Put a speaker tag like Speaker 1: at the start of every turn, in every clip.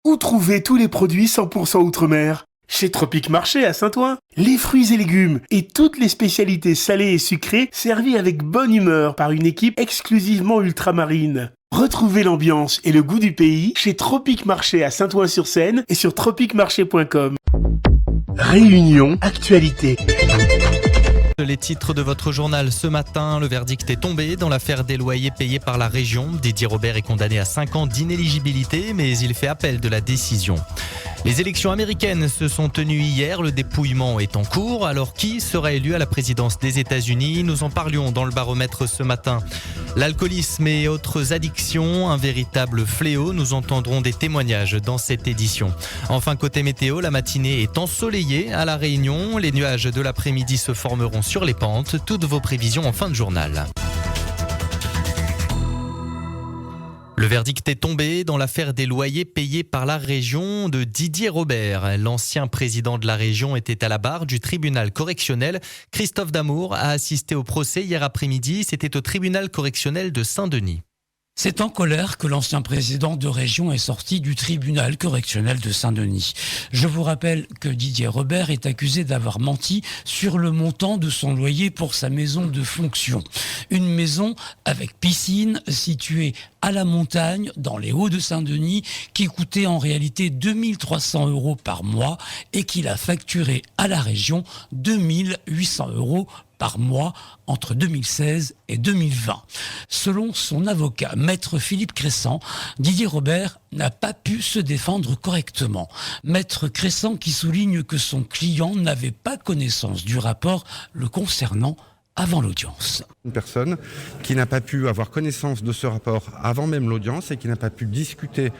Speaker 1: Où trouver tous les produits 100% Outre-mer ? Chez Tropic Marché à Saint-Ouen. Les fruits et légumes et toutes les spécialités salées et sucrées servies avec bonne humeur par une équipe exclusivement ultramarine. Retrouvez l'ambiance et le goût du pays chez Tropic Marché à Saint-Ouen-sur-Seine et sur tropicmarché.com. Réunion Actualité.
Speaker 2: Les titres de votre journal ce matin, le verdict est tombé dans l'affaire des loyers payés par la région. Didier Robert est condamné à 5 ans d'inéligibilité, mais il fait appel de la décision. Les élections américaines se sont tenues hier, le dépouillement est en cours. Alors qui sera élu à la présidence des États-Unis ? Nous en parlions dans le baromètre ce matin. L'alcoolisme et autres addictions, un véritable fléau. Nous entendrons des témoignages dans cette édition. Enfin, côté météo, la matinée est ensoleillée à La Réunion. Les nuages de l'après-midi se formeront sur les pentes. Toutes vos prévisions en fin de journal. Le verdict est tombé dans l'affaire des loyers payés par la région de Didier Robert. L'ancien président de la région était à la barre du tribunal correctionnel. Christophe Damour a assisté au procès hier après-midi. C'était au tribunal correctionnel de Saint-Denis.
Speaker 3: C'est en colère que l'ancien président de région est sorti du tribunal correctionnel de Saint-Denis. Je vous rappelle que Didier Robert est accusé d'avoir menti sur le montant de son loyer pour sa maison de fonction. Une maison avec piscine située à la montagne, dans les Hauts de Saint-Denis, qui coûtait en réalité 2300 € par mois et qu'il a facturé à la région 2800 € par mois entre 2016 et 2020. Selon son avocat, maître Philippe Cressant, Didier Robert n'a pas pu se défendre correctement. Maître Cressant qui souligne que son client n'avait pas connaissance du rapport le concernant avant l'audience.
Speaker 4: Une personne qui n'a pas pu avoir connaissance de ce rapport avant même l'audience et qui n'a pas pu discuter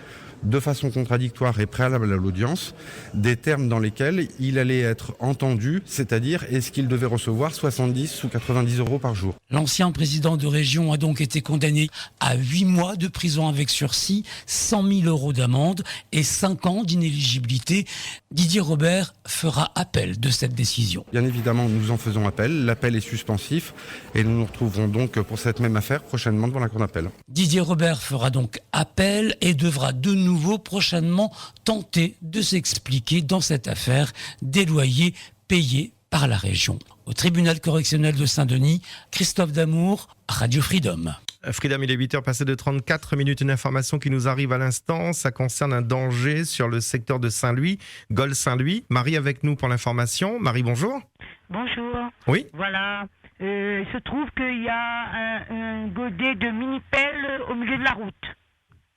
Speaker 4: de façon contradictoire et préalable à l'audience, des termes dans lesquels il allait être entendu, c'est-à-dire est-ce qu'il devait recevoir 70 ou 90 € par jour.
Speaker 3: L'ancien président de région a donc été condamné à 8 mois de prison avec sursis, 100 000 € d'amende et 5 ans d'inéligibilité. Didier Robert fera appel de cette décision.
Speaker 4: Bien évidemment, nous en faisons appel. L'appel est suspensif et nous nous retrouverons donc pour cette même affaire prochainement devant la cour d'appel.
Speaker 3: Didier Robert fera donc appel et devra de nouveau prochainement tenter de s'expliquer dans cette affaire des loyers payés par la région. Au tribunal correctionnel de Saint-Denis, Christophe Damour, Radio Freedom.
Speaker 5: Freedom, il est 8h passé de 34 minutes. Une information qui nous arrive à l'instant, ça concerne un danger sur le secteur de Saint-Louis, Gol Saint-Louis. Marie avec nous pour l'information. Marie, bonjour.
Speaker 6: Bonjour.
Speaker 5: Oui.
Speaker 6: Voilà. Il se trouve qu'il y a un godet de mini-pelle au milieu de la route.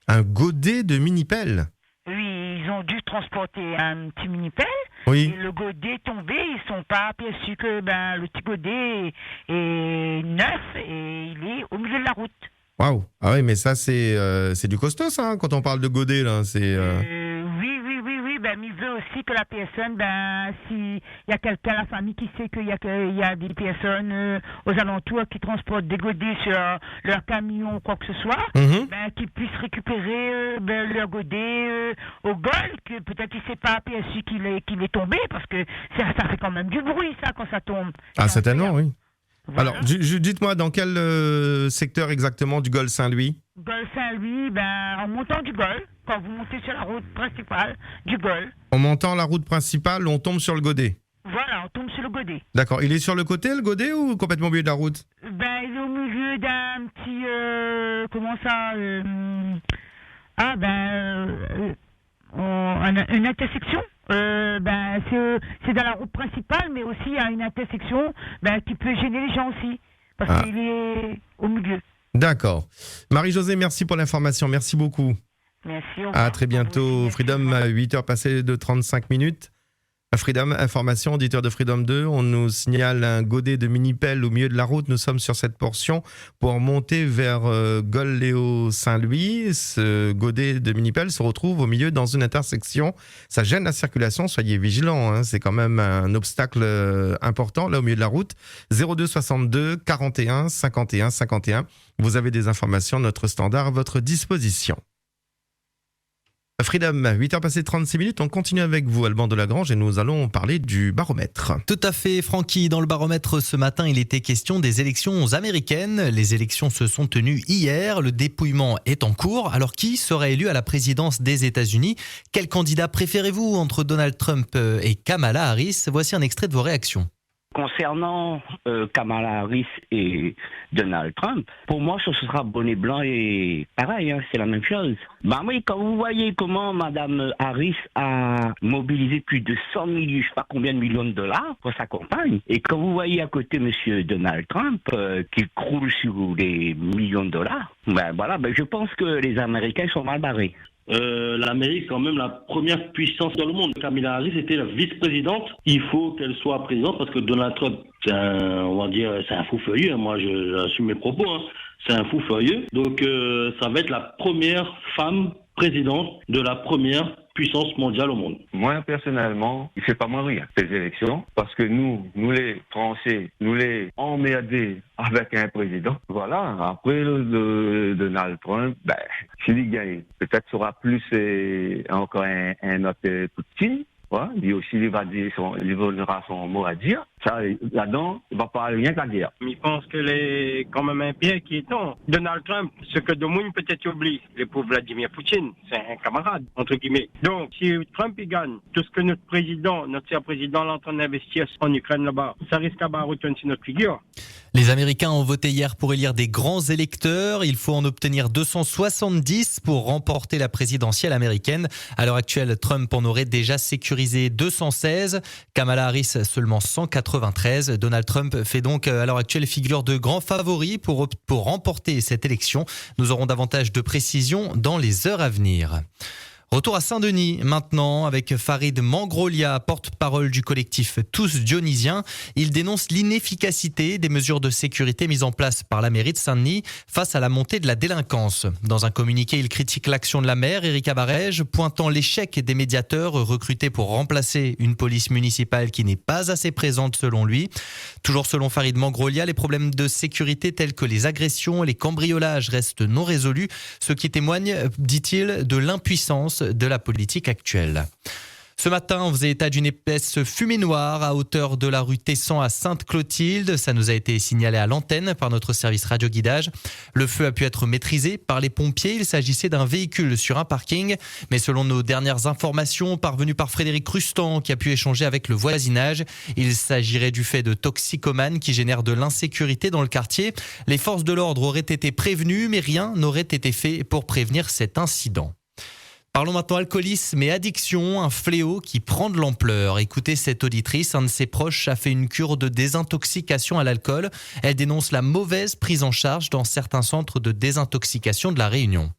Speaker 5: Un godet de mini-pelle.
Speaker 6: Oui, ils ont dû transporter un petit mini-pelle.
Speaker 5: Oui.
Speaker 6: Et le godet est tombé, ils ne sont pas aperçus que le petit godet est neuf et il est au milieu de la route.
Speaker 5: Waouh. Ah oui, mais ça, c'est du costaud, ça, hein, quand on parle de godet, là.
Speaker 6: Oui. Il veut aussi que la personne, s'il y a quelqu'un, la famille qui sait qu'il y a des personnes aux alentours qui transportent des godets sur leur camion ou quoi que ce soit, qu'ils puissent récupérer leur godet au Gol, que peut-être il ne s'est pas aperçu qu'il est tombé, parce que ça fait quand même du bruit, ça, quand ça tombe.
Speaker 5: Ah, certainement, oui.
Speaker 6: Voilà.
Speaker 5: Alors, dites-moi, dans quel secteur exactement du Gol Saint-Louis ?
Speaker 6: Gol Saint-Louis, en montant du Gol, quand vous montez sur la route principale du Gol.
Speaker 5: En montant la route principale, on tombe sur le godet.
Speaker 6: Voilà, on tombe sur le godet.
Speaker 5: D'accord. Il est sur le côté, le godet, ou complètement au milieu de la route ?
Speaker 6: Il est au milieu d'un petit... comment ça une intersection. C'est dans la route principale, mais aussi il y a une intersection qui peut gêner les gens aussi, parce qu'il est au milieu.
Speaker 5: D'accord. Marie-Josée, merci pour l'information. Merci beaucoup.
Speaker 6: Merci.
Speaker 5: À très bientôt. Freedom, à 8h passées de 35 minutes. Freedom, information, auditeur de Freedom 2. On nous signale un godet de mini-pelle au milieu de la route. Nous sommes sur cette portion pour monter vers Gol-Léo-Saint-Louis. Ce godet de mini-pelle se retrouve au milieu dans une intersection. Ça gêne la circulation. Soyez vigilants, hein. C'est quand même un obstacle important là au milieu de la route. 02 62 41 51 51. Vous avez des informations, notre standard à votre disposition. Freedom, 8h passées 36 minutes, on continue avec vous, Alban Delagrange, et nous allons parler du baromètre.
Speaker 2: Tout à fait, Francky. Dans le baromètre ce matin, il était question des élections américaines. Les élections se sont tenues hier, le dépouillement est en cours. Alors qui sera élu à la présidence des États-Unis ? Quel candidat préférez-vous entre Donald Trump et Kamala Harris ? Voici un extrait de vos réactions.
Speaker 7: Concernant Kamala Harris et Donald Trump, pour moi, ce sera bonnet blanc et pareil, hein, c'est la même chose. Bah oui, quand vous voyez comment Madame Harris a mobilisé plus de 100 millions, je sais pas combien de millions de dollars pour sa campagne, et quand vous voyez à côté Monsieur Donald Trump qui croule sur des millions de dollars, ben voilà, ben je pense que les Américains sont mal barrés.
Speaker 8: L'Amérique, quand même, la première puissance dans le monde. Kamala Harris était la vice-présidente. Il faut qu'elle soit présidente parce que Donald Trump, c'est un fou furieux. Moi, j'assume mes propos. Hein. C'est un fou furieux. Donc, ça va être la première femme présidente de la première puissance mondiale au monde.
Speaker 9: Moi, personnellement, il ne fait pas moi rien, ces élections, parce que nous les Français, nous les emmerdés avec un président. Voilà, après le Donald Trump, s'il gagne, peut-être sera plus encore un autre Poutine. Ouais, lui aussi, il aura son mot à dire. Ça, là-dedans, il ne va pas rien qu'à dire.
Speaker 10: Je pense que les quand même un pied qui est temps. Donald Trump, ce que de monde peut-être oublie, le pauvre Vladimir Poutine, c'est un camarade, entre guillemets. Donc, si Trump il gagne, tout ce que notre cher président est en train d'investir en Ukraine là-bas, ça risque à retourner sur notre figure.
Speaker 2: Les Américains ont voté hier pour élire des grands électeurs. Il faut en obtenir 270 pour remporter la présidentielle américaine. À l'heure actuelle, Trump en aurait déjà sécurisé 216. Kamala Harris seulement 193. Donald Trump fait donc à l'heure actuelle figure de grand favori pour remporter cette élection. Nous aurons davantage de précisions dans les heures à venir. Retour à Saint-Denis maintenant avec Farid Mangrolia, porte-parole du collectif Tous Dionysiens. Il dénonce l'inefficacité des mesures de sécurité mises en place par la mairie de Saint-Denis face à la montée de la délinquance. Dans un communiqué, il critique l'action de la maire, Erika Barège, pointant l'échec des médiateurs recrutés pour remplacer une police municipale qui n'est pas assez présente selon lui. Toujours selon Farid Mangrolia, les problèmes de sécurité tels que les agressions et les cambriolages restent non résolus, ce qui témoigne, dit-il, de l'impuissance de la politique actuelle. Ce matin, on faisait état d'une épaisse fumée noire à hauteur de la rue Tessan à Sainte-Clotilde. Ça nous a été signalé à l'antenne par notre service radio-guidage. Le feu a pu être maîtrisé par les pompiers. Il s'agissait d'un véhicule sur un parking. Mais selon nos dernières informations parvenues par Frédéric Rustan, qui a pu échanger avec le voisinage, il s'agirait du fait de toxicomanes qui génèrent de l'insécurité dans le quartier. Les forces de l'ordre auraient été prévenues, mais rien n'aurait été fait pour prévenir cet incident. Parlons maintenant alcoolisme et addiction, un fléau qui prend de l'ampleur. Écoutez cette auditrice, un de ses proches a fait une cure de désintoxication à l'alcool. Elle dénonce la mauvaise prise en charge dans certains centres de désintoxication de la Réunion.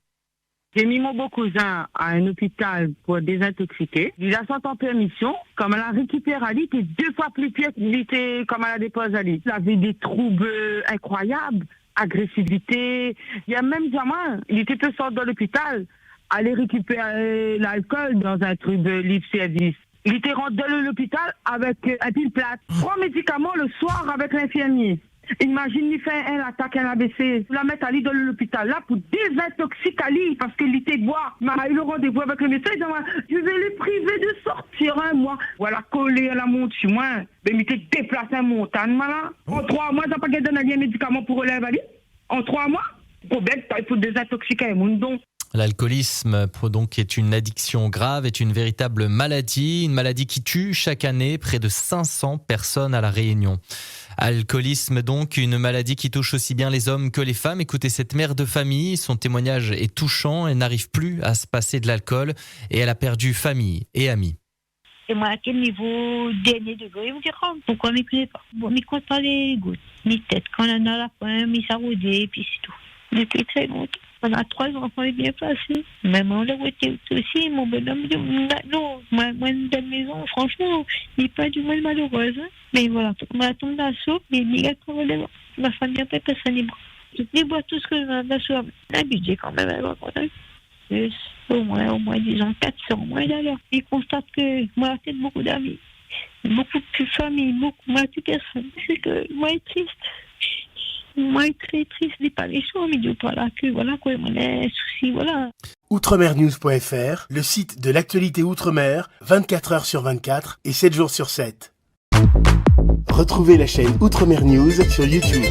Speaker 11: J'ai mis mon beau cousin à un hôpital pour désintoxiquer. Il a sorti en permission. Comme elle a récupéré Ali, il était 2 fois plus pire qu'il était comme elle a déposé Ali. Il avait des troubles incroyables, agressivité. Il y a même gamin, il était tout sorti de l'hôpital, aller récupérer l'alcool dans un truc de libre-service. Il était rentré dans l'hôpital avec un pile plate. 3 médicaments le soir avec l'infirmier. Imagine, il fait un attaque, un ABC. La mettre Ali dans l'hôpital là pour désintoxiquer Ali parce qu'il était boire. Il a eu le rendez-vous avec le médecin. Il dit, je vais le priver de sortir un mois. Voilà, collé à la montre sur moi. Mais il était déplacé en montagne, là. En 3 mois, t'as pas gagné un médicament pour relève Ali? En 3 mois? Problème, il faut désintoxiquer un monde.
Speaker 2: L'alcoolisme donc est une addiction grave, est une véritable maladie, une maladie qui tue chaque année près de 500 personnes à La Réunion. Alcoolisme donc, une maladie qui touche aussi bien les hommes que les femmes. Écoutez cette mère de famille, son témoignage est touchant, elle n'arrive plus à se passer de l'alcool et elle a perdu famille et amis.
Speaker 12: Et moi, à quel niveau dernier degré, vous dire, pourquoi ne m'écoutez pas? Bon, mais compte pas les gouttes, ni tête, quand on a la faim, mais ça rodait, et puis c'est tout. Depuis très longtemps. On a 3 enfants bien passés. Maman l'a voté aussi, mon bonhomme. Non, moi, dans la maison, franchement, il n'est pas du moins malheureuse. Hein. Mais voilà, on m'a tombé dans la soupe, mais il y a quand même ma famille n'a pas personne libre. Je débois tout ce que je dans la soupe. Un budget quand même, elle va contact. Au moins, disons, 400 au moins d'ailleurs. Il constate que moi, j'ai beaucoup d'amis, beaucoup de familles, moi, plus personne. C'est que moi, je suis triste. Moi, très triste, c'est pas les choses, mais de pas là que, voilà, quoi, mon souci, voilà.
Speaker 1: outremernews.fr, le site de l'actualité Outre-mer, 24 heures sur 24 et 7 jours sur 7. Retrouvez la chaîne Outremer News sur YouTube.